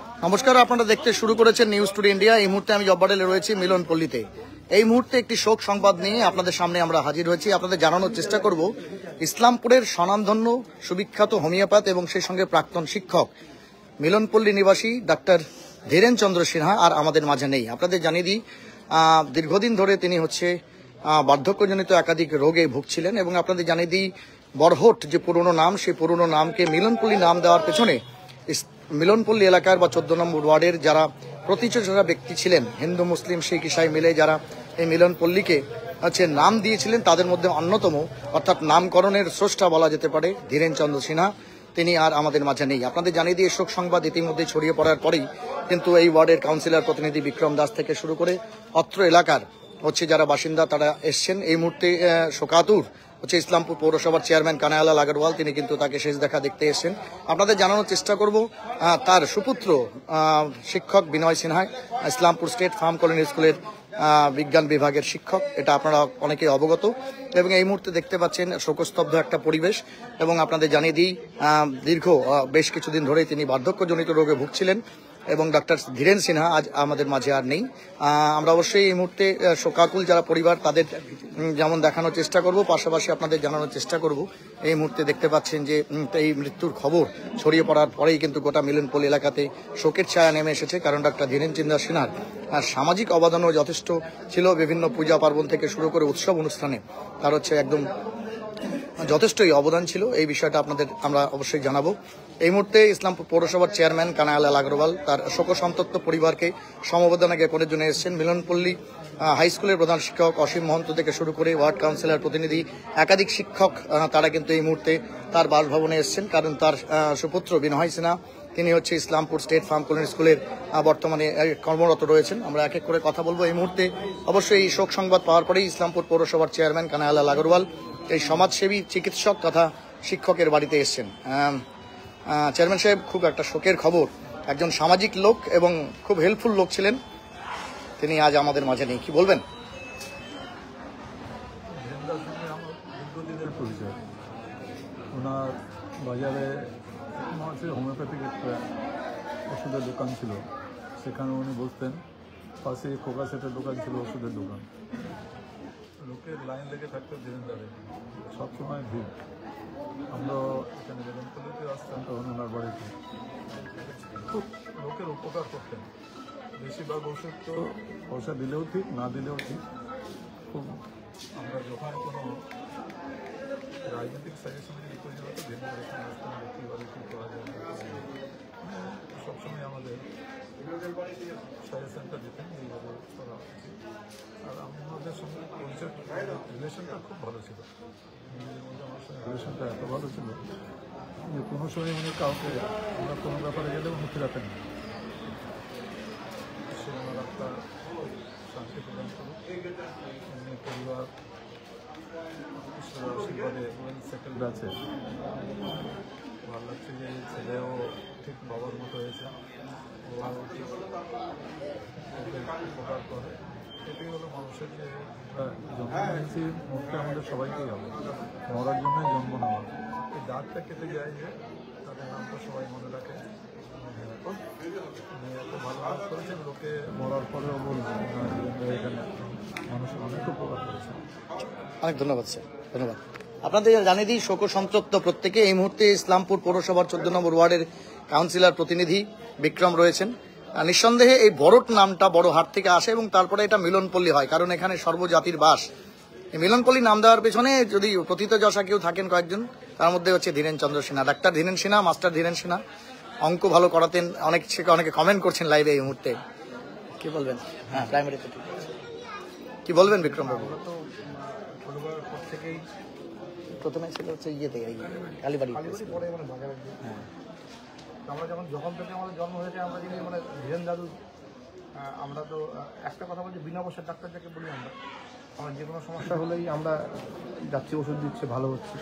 নমস্কার, আপনারা দেখতে শুরু করেছেন নিউজ টুডে ইন্ডিয়া। এই মুহূর্তে আমি জব্বাডেলে রয়েছি মিলনপল্লীতে। এই মুহূর্তে একটি শোক সংবাদ নিয়ে আপনাদের সামনে আমরা হাজির হয়েছি। আপনাদের জানানোর চেষ্টা করব ইসলামপুরের স্বনামধন্য সুবিখ্যাত হোমিওপ্যাথ এবং সেই সঙ্গে প্রাক্তন শিক্ষক মিলনপল্লী নিবাসী ডাক্তার ধীরেন চন্দ্র সিনহা আর আমাদের মাঝে নেই। আপনাদের জানিয়ে দিই, দীর্ঘদিন ধরে তিনি বার্ধক্যজনিত একাধিক রোগে ভুগছিলেন এবং আপনাদের জানিয়ে দিই বরহট যে পুরনো নাম, সেই পুরনো নামকে মিলনপল্লী নাম দেওয়ার পেছনে মিলনপল্লী এলাকার বা 14 নম্বর ওয়ার্ডের যারা প্রতিষ্ঠাতা ব্যক্তি ছিলেন, হিন্দু মুসলিম শিখ ইসাই মিলে যারা এই মিলনপল্লীকে নাম দিয়েছিলেন, তাদের মধ্যে অন্যতম অর্থাৎ নামকরণের স্রষ্টা বলা যেতে পারে ধীরেন চন্দ্র সিনহা। তিনি আর আমাদের মাঝে নেই। আপনাদের জানিয়ে দিয়ে শোক সংবাদ ইতিমধ্যে ছড়িয়ে পড়ার পরেই কিন্তু এই ওয়ার্ডের কাউন্সিলর প্রতিনিধি বিক্রম দাস থেকে শুরু করে অত্র এলাকার যারা বাসিন্দা তারা এসছেন। এই মুহূর্তে শোকাতুর ইসলামপুর পৌরসভার চেয়ারম্যান কানাইলাল আগরওয়াল, তিনি কিন্তু তাকে শেষ দেখা দেখতে এসেছেন। আপনাদের জানানোর চেষ্টা করব তার সুপুত্র শিক্ষক Binoy Sinha, Islampur state farm colony স্কুলের বিজ্ঞান বিভাগের শিক্ষক, এটা আপনারা অনেকেই অবগত। এবং এই মুহূর্তে দেখতে পাচ্ছেন শোকস্তব্ধ একটা পরিবেশ। এবং আপনাদের জানিয়ে দিই দীর্ঘ বেশ কিছুদিন ধরেই তিনি বার্ধক্যজনিত রোগে ভুগছিলেন এবং ডাক্তার ধীরেন সিনহা আজ আমাদের মাঝে আর নেই। আমরা অবশ্যই এই মুহূর্তে শোকাকুল যারা পরিবার তাদের যেমন দেখানোর চেষ্টা করব, পাশাপাশি আপনাদের জানানোর চেষ্টা করব। এই মুহূর্তে দেখতে পাচ্ছেন যে এই মৃত্যুর খবর ছড়িয়ে পড়ার পরেই কিন্তু গোটা মিলনপল্লী এলাকাতে শোকের ছায়া নেমে এসেছে। কারণ ডাক্তার ধীরেন চন্দ্র সিনহার সামাজিক অবদানও যথেষ্ট ছিল। বিভিন্ন পূজা পার্বণ থেকে শুরু করে উৎসব অনুষ্ঠানে তার একদম যথেষ্টই অবদান ছিল। এই বিষয়টা আপনাদের আমরা অবশ্যই জানাবো। এই মুহূর্তে ইসলামপুর পৌরসভার চেয়ারম্যান কানাইলাল আগরওয়াল তার শোকসন্তপ্ত পরিবারকে সমবেদনা জ্ঞাপনের জন্য এসেছেন। মিলনপল্লী হাই স্কুলের প্রধান শিক্ষক অসীম মহন্ত থেকে শুরু করে ওয়ার্ড কাউন্সিলর প্রতিনিধি একাধিক শিক্ষক তারা কিন্তু এই মুহূর্তে তার বাসভবনে এসেছেন। কারণ তার সুপুত্র বিনয় সিনহা তিনি ইসলামপুর স্টেট ফার্ম কলোনি স্কুলের বর্তমানে কর্মরত রয়েছেন। আমরা এক এক করে কথা বলবো। এই মুহূর্তে অবশ্যই এই শোক সংবাদ পাওয়ার পরেই ইসলামপুর পৌরসভার চেয়ারম্যান কানাইলাল আগরওয়াল এই সমাজসেবী চিকিৎসক তথা শিক্ষকের বাড়িতে এসছেন। চেয়ারম্যান সাহেব, খুব একটা শোকের খবর, একজন সামাজিক লোক এবং খুব হেল্পফুল লোক ছিলেন, তিনি আজ আমাদের মাঝে নেই, কি বলবেন? ওনার বাজারে হোমিওপ্যাথিক একটা ওষুধের দোকান ছিল, সেখানে উনি বসতেন। পাশে খোকা সেটের দোকান ছিল, ওষুধের দোকান। লোকের লাইন লেগে থাকতো ধীরেন্দ্রে, সবসময় ভিড়। আমরা এখানে মিলনপল্লীতে আসতাম তখন ওনার বাড়িতে, খুব লোকের উপকার করতেন। বেশিরভাগ ওষুধ তো পয়সা দিলেও ঠিক, না দিলেও ঠিক। খুব আমরা যখন কোনো রাজনৈতিক সাজেশন যদি তৈরি হতো, ধীরেন্দ্র এখানে আসতাম, কীভাবে কী করা যায় সবসময় আমাদের সাজেশনটা দিতেন, এইভাবে করা উচিত। আর আমাদের সঙ্গে রিলেশনটা খুব ভালো ছিল। আমার সঙ্গে রিলেশনটা এত ভালো ছিল যে কোনো সময় উনি কাউকে আমরা কোনো ব্যাপারে গেলেও উনি ফেরাতেন না। সে আমার একটা শান্তি প্রদান করুন। এমনি পরিবার ঈশ্বরের আশীর্বাদে ওয়েল সেটেলড আছে। ভালো লাগছে যে ছেলেও ঠিক বাবার মতো হয়েছে, ওরাও ঠিক উপকার করে। এটাই হলো মানুষের যে জন্ম নিয়েছি, মরতে আমাদের সবাইকেই হবে, মরার জন্যই জন্ম নেওয়া। এই দাগটা কেটে যায় যে তাদের নামটা সবাই মনে রাখে। উনি এত ভালো কাজ করেছেন, লোকে মরার পরেও বলবে এখানে মানুষের অনেক উপকার করেছে। অনেক ধন্যবাদ স্যার, ধন্যবাদ। আপনাদের জানিয়ে দিই শোক সন্তপ্ত প্রত্যেকে। এই মুহূর্তে ইসলামপুর পৌরসভার 14 নম্বর ওয়ার্ডের কাউন্সিলর প্রতিনিধি বিক্রম রয়েছেন। নিঃসন্দেহে এই বরট নামটা বড় হাট থেকে আসে এবং তারপরে এটা মিলনপল্লী হয়, কারণ এখানে সর্বজাতির বাস। এই মিলনপল্লী নাম দেওয়ার পেছনে যদি প্রথিতযশা কেউ থাকেন কয়েকজন, তার মধ্যে ধীরেন চন্দ্র সিনহা, ডাক্তার ধীরেন সিনহা, মাস্টার ধীরেন সিনহা। অঙ্ক ভালো করাতেন, অনেকে কমেন্ট করছেন লাইভে এই মুহূর্তে, কি বলবেন? হ্যাঁ, প্রাইমারিতে কি বলবেন বিক্রম বাবু? প্রথমে ছিল ইয়েতে কালীবাড়ি। হ্যাঁ, আমরা যখন থেকে আমাদের জন্ম হয়েছে, আমরা যদি ধীরেন দাদু, আমরা তো একটা কথা বলছি, বিনা পয়সার ডাক্তার যাকে বলি আমরা যে কোনো সমস্যা হলেই আমরা যাচ্ছি, ওষুধ দিচ্ছে, ভালো হচ্ছে,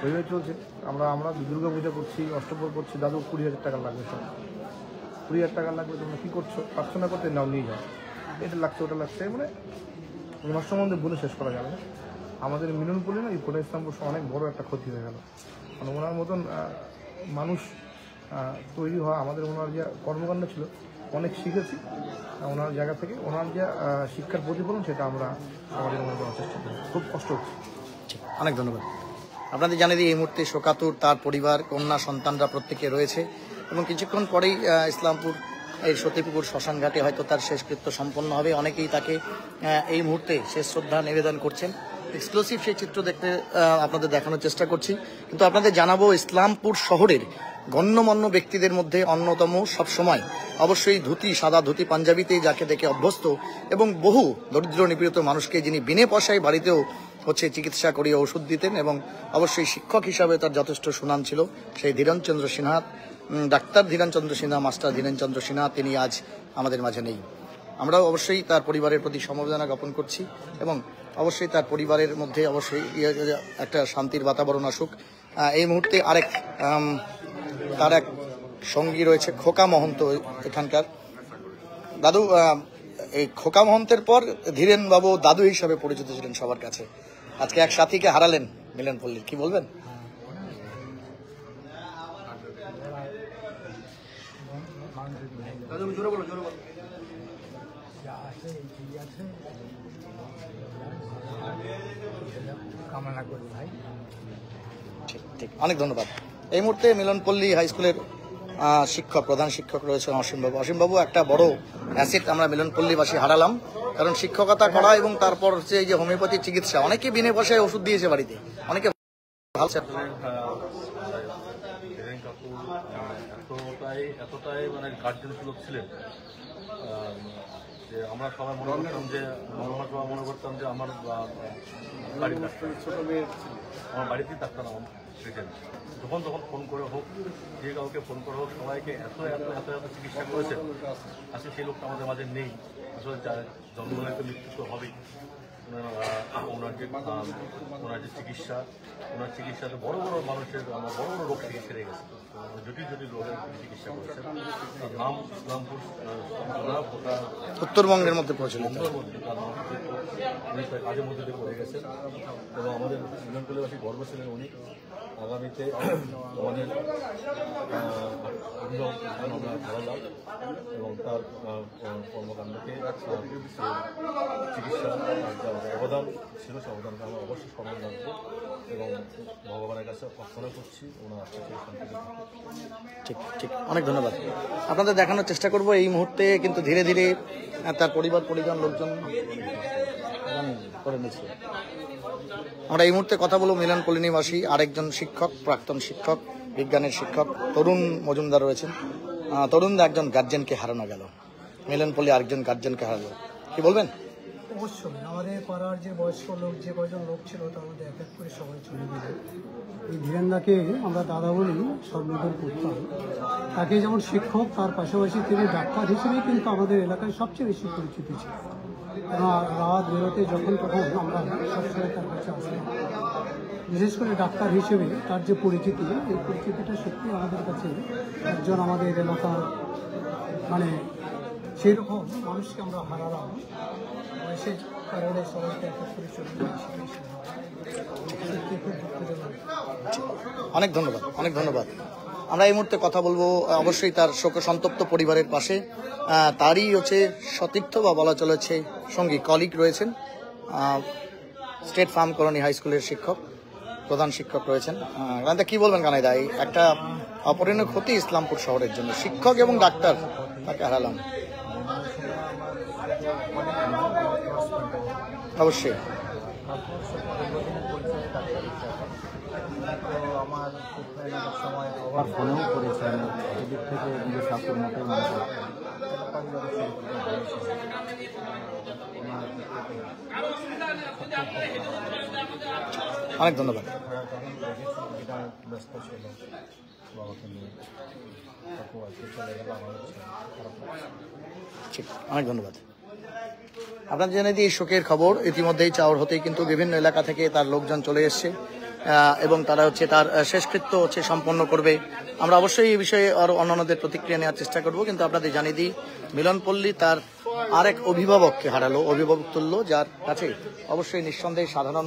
ওইভাবে চলছে। আমরা দুর্গা পূজা করছি, অষ্টপ্রহর করছি, দাদু 20,000 টাকা লাগবে, সব 20,000 টাকা লাগবে, তোমরা কী করছো, প্রার্থনা করতে নাও, নিয়ে যাও, এটা লাগছে ওটা লাগছে, ওনার সম্বন্ধে বলে শেষ করা যাবে না। আমাদের মিলনপল্লী না, এই ইসলামপুর অনেক বড় একটা ক্ষতি হয়ে গেল। ওনার মতন মানুষ তৈরি হওয়া আমাদের ওনার যে কর্মকাণ্ড ছিল অনেক শিখেছি। ওনার জায়গা থেকে ওনার যে শিক্ষার প্রতিফলন সেটা আমরা আমাদের মনে করার চেষ্টা করি। খুব কষ্ট হচ্ছে। অনেক ধন্যবাদ। আপনাদের জানিয়ে দিই এই মুহূর্তে শোকাতুর, তার পরিবার, কন্যা সন্তানরা প্রত্যেকে রয়েছে এবং কিছুক্ষণ পরেই ইসলামপুর এই সতীপুকুর শ্মশানঘাটে হয়তো তার শেষকৃত্য সম্পন্ন হবে। অনেকেই তাকে এই মুহূর্তে শেষ শ্রদ্ধা নিবেদন করছেন। এক্সক্লুসিভ সেই চিত্র দেখতে আপনাদের দেখানোর চেষ্টা করছি, কিন্তু আপনাদের জানাবো ইসলামপুর শহরের গণ্যমান্য ব্যক্তিদের মধ্যে অন্যতম সবসময় অবশ্যই ধুতি, সাদা ধুতি পাঞ্জাবিতেই যাকে দেখে অভ্যস্ত এবং বহু দরিদ্র নিপীড়িত মানুষকে যিনি বিনে পয়সায় বাড়িতেও চিকিৎসা করিয়ে ওষুধ দিতেন এবং অবশ্যই শিক্ষক হিসাবে তার যথেষ্ট সুনাম ছিল, সেই ধীরেনচন্দ্র সিনহা, ডাক্তার ধীরেনচন্দ্র সিনহা, মাস্টার ধীরেনচন্দ্র সিনহা, তিনি আজ আমাদের মাঝে নেই। আমরাও অবশ্যই তার পরিবারের প্রতি সমবেদনা জ্ঞাপন করছি এবং অবশ্যই তার পরিবারের মধ্যে অবশ্যই একটা শান্তির বাতাবরণ আসুক। এই মুহূর্তে আরেক তার এক সঙ্গী রয়েছে, খোকা মহন্ত এখানকার। দাদু, এই খোকা মহন্তের পর ধীরেন বাবু দাদু হিসাবে পরিচিত ছিলেন সবার কাছে। আজকে এক সাথীকে হারালেন মিলনপল্লীর, কি বলবেন? কামনা করি ভাই। ঠিক ঠিক, অনেক ধন্যবাদ। এই মুহূর্তে মিলনপল্লী হাই স্কুলের শিক্ষক, প্রধান শিক্ষক রয়েছেন অসীমবাবু। অসীমবাবু, একটা বড় অ্যাসেট আমরা মিলনপল্লীবাসী হারালাম, কারণ শিক্ষকতা করা এবং তারপর হচ্ছে এই যে হোমিওপ্যাথি চিকিৎসা, অনেকে বিনে পয়সায় ওষুধ দিয়েছে বাড়িতে, অনেকে ভালো। এতটাই মানে গার্জেন সুলভ ছিলেন যে আমরা সবাই মনে করতাম যে আমার বাড়ির ডাক্তার, ছোট মেয়ে আমার বাড়িতেই ডাক্তার আমার রেখেছেন। যখন ফোন করে হোক, যে কাউকে ফোন করে হোক, সবাইকে এত চিকিৎসা করেছেন। আসলে সেই লোকটা আমাদের মাঝে নেই। আসলে জন্ম হলে তো মৃত্যু তো হবেই। ওনার যে চিকিৎসা, ওনার চিকিৎসাতে বড় বড় মানুষের বড় বড় রোগ থেকে সেরে গেছে, জটিল জটিল রোগের চিকিৎসা করেছেন। তার নাম ইসলামপুর উত্তরবঙ্গের মধ্যে প্রচলিত। তার নাম উনি কাজের মধ্যে দিয়ে করে গেছেন এবং আমাদের মিলনপল্লীবাসী গর্ব ছিলেন উনি। আগামীতে আমাদের আমরা হারালাম এবং তার কর্মকাণ্ডকে চিকিৎসা অবদান ছিল, সে অবদানকে আমরা অবশ্যই স্মরণ রাখবো এবং ভগবানের কাছে প্রার্থনা করছি ওনার শান্তি। ঠিক ঠিক, অনেক ধন্যবাদ। আপনাদের দেখানোর চেষ্টা করব এই মুহূর্তে কিন্তু ধীরে ধীরে তার পরিবার পরিজন লোকজন করে নিচ্ছে। আমরা এই মুহূর্তে কথা বলবো মিলনপল্লী নিবাসী আরেকজন শিক্ষক, প্রাক্তন শিক্ষক, বিজ্ঞানের শিক্ষক তরুণ মজুমদার রয়েছেন। তরুণ একজন গার্জেনকে হারানো গেল, মিলনপল্লী আরেকজন গার্জেনকে হারালো, কি বলবেন? অবশ্যই আমাদের পাড়ার যে বয়স্ক লোক, যে কয়জন লোক ছিল তার মধ্যে এক এক করে সবাই চলে গেল। এই ধীরেনদাকে আমরা দাদা বলেই সর্বদর করতাম। তাকে যেমন শিক্ষক, তার পাশাপাশি তিনি ডাক্তার হিসেবেই কিন্তু আমাদের এলাকায় সবচেয়ে বেশি পরিচিত ছিল। রাত বেরোতে যখন তখন আমরা সবসময় তার কাছে আসলাম। বিশেষ করে ডাক্তার হিসেবে তার যে পরিচিতি, এই পরিচিতিটা সত্যি আমাদের কাছে একজন আমাদের এলাকার মানে সেরকম মানুষকে আমরা হারালাম। বয়সের কারণে সবাইকে এক এক করে চলে যাচ্ছে। অনেক ধন্যবাদ, অনেক ধন্যবাদ। আমরা এই মুহূর্তে কথা বলবো অবশ্যই তার শোক সন্তপ্ত পরিবারের পাশে। তারই সতীর্থ বা বলা চলেছে সঙ্গী, কলিগ রয়েছেন, স্টেট ফার্ম কলোনি হাই স্কুলের শিক্ষক, প্রধান শিক্ষক রয়েছেন। কি বলবেন কানাইদা, এই একটা অপূরণীয় ক্ষতি ইসলামপুর শহরের জন্য, শিক্ষক এবং ডাক্তার তাকে হারালাম। অবশ্যই আমার সময় আমার ফোনেও করেছেন, এদিক থেকে নিজের স্বাস্থ্যের মতোই মনে করেন। অনেক ধন্যবাদ। ব্যস্ত ছিল বাবাকে নিয়ে, ঠিক, অনেক ধন্যবাদ। আপনাদের জেনে দিই শোকের খবর ইতিমধ্যেই চাওয়ার হতেই কিন্তু বিভিন্ন এলাকা থেকে তার লোকজন চলে এসছে। এবং তারা হচ্ছে তার শেষকৃত্য হচ্ছে সম্পন্ন করবে। আমরা অবশ্যই এই বিষয়ে আরো অন্যান্যদের প্রতিক্রিয়া নেওয়ার চেষ্টা করব, কিন্তু আপনাদের জানিয়ে দিই মিলনপল্লী তার আরেক অভিভাবককে হারালো, অভিভাবক তুল্য, যার কাছে অবশ্যই নিঃসন্দেহে সাধারণ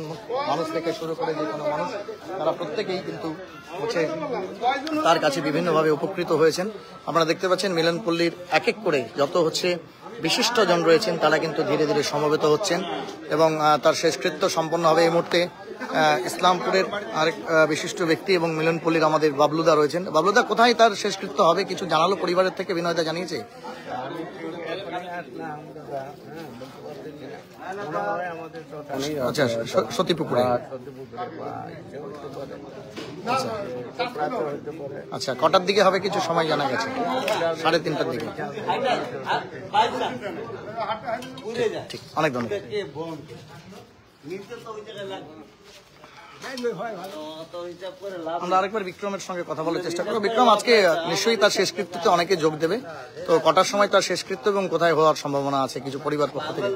মানুষ থেকে শুরু করে যে কোনো মানুষ তারা প্রত্যেকেই কিন্তু হচ্ছে তার কাছে বিভিন্নভাবে উপকৃত হয়েছেন। আপনারা দেখতে পাচ্ছেন মিলনপল্লীর এক এক করে যত হচ্ছে বিশিষ্টজন রয়েছেন তারা কিন্তু ধীরে ধীরে সমবেত হচ্ছেন এবং তার শেষকৃত্য সম্পন্ন হবে। এই মুহূর্তে ইসলামপুরের আরেক বিশিষ্ট ব্যক্তি এবং মিলনপল্লীর আমাদের বাবলুদা রয়েছেন। বাবলুদা, কোথায় তার শেষকৃত্য হবে কিছু জানালো পরিবারের থেকে? বিনয়দা জানিয়েছে। আচ্ছা, সতীপুকুরে। আচ্ছা, কটার দিকে হবে কিছু সময় জানা গেছে? 3:30টার দিকে। ঠিক, অনেক ধন্যবাদ। আমরা আরেকবার বিক্রমের সঙ্গে কথা বলার চেষ্টা করবো। বিক্রম, আজকে নিশ্চয়ই তার শেষকৃত্যতে অনেকে যোগ দেবে, তো কটার সময় তার শেষকৃত্য এবং কোথায় হওয়ার সম্ভাবনা আছে কিছু পরিবার পক্ষ থেকে?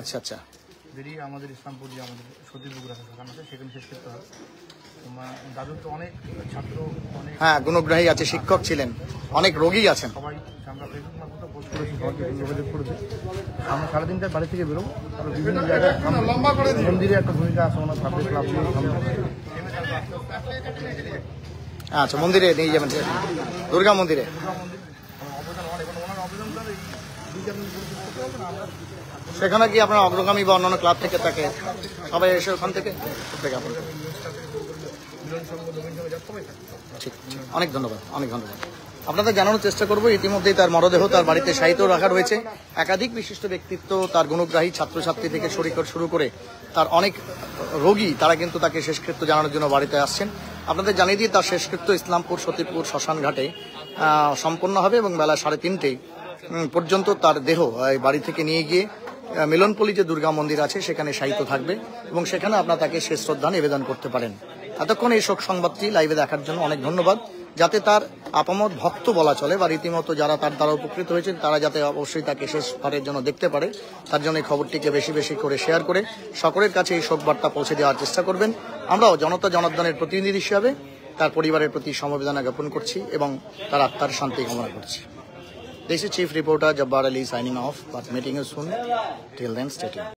আচ্ছা আচ্ছা, যদি আমাদের ইসলামপুর যে আমাদের সতীপুকুর আছে সেখানে আছে, সেখানে শেষ করতে হবে। দাদুর তো অনেক ছাত্র, অনেক হ্যাঁ গুণগ্রাহী আছে, শিক্ষক ছিলেন, অনেক রোগী আছেন। সবাই আমরা ফেসবুক মারফত পোস্ট করেছি, সবাইকে যোগাযোগ করেছি। আমরা 3:30টার বাড়ি থেকে বেরোবো, তাহলে বিভিন্ন জায়গায় মন্দিরে একটা ভূমিকা আছে, ওনার সার্ভিস ক্লাব আচ্ছা, মন্দিরে নিয়ে যাবেন, দুর্গা মন্দিরে। সেখানে কি আপনার অগ্রগামী বা অন্যান্য ক্লাব থেকে তাকে সবাই এসে ওখান থেকে ঠিক, অনেক ধন্যবাদ, অনেক ধন্যবাদ। আপনাদের জানানোর চেষ্টা করব, ইতিমধ্যেই তার মরদেহ তার বাড়িতে শায়িত রাখা রয়েছে। একাধিক বিশিষ্ট ব্যক্তিত্ব, তার গুণগ্রাহী ছাত্রছাত্রী থেকে শুরু করে তার অনেক রোগী, তারা কিন্তু তাকে শেষকৃত্য জানানোর জন্য বাড়িতে আসছেন। আপনাদের জানিয়ে দিয়ে তার শেষকৃত্য ইসলামপুর সতীপুর শ্মশান ঘাটে সম্পন্ন হবে এবং বেলা 3:30 পর্যন্ত তার দেহ বাড়ি থেকে নিয়ে গিয়ে মিলনপল্লী যে দুর্গা মন্দির আছে সেখানে শায়িত থাকবে এবং সেখানে আপনারা তাকে শেষ শ্রদ্ধা নিবেদন করতে পারেন। এতক্ষণ এই শোক সংবাদটি লাইভে দেখার জন্য অনেক ধন্যবাদ। যাতে তার আপামর ভক্ত বলা চলে বা রীতিমতো যারা তার দ্বারা উপকৃত হয়েছেন তারা যাতে অবশ্যই তাকে শেষবারের জন্য দেখতে পারে, তার জন্য এই খবরটিকে বেশি বেশি করে শেয়ার করে সকলের কাছে এই শোক বার্তা পৌঁছে দেওয়ার চেষ্টা করবেন। আমরাও জনতা জনার্দনের প্রতিনিধি হিসাবে তার পরিবারের প্রতি সমবেদনা জ্ঞাপন করছি এবং তার আত্মার শান্তি কামনা করছি। This is Chief Reporter Jabbar Ali signing off, but meeting you soon. Till then, stay tuned.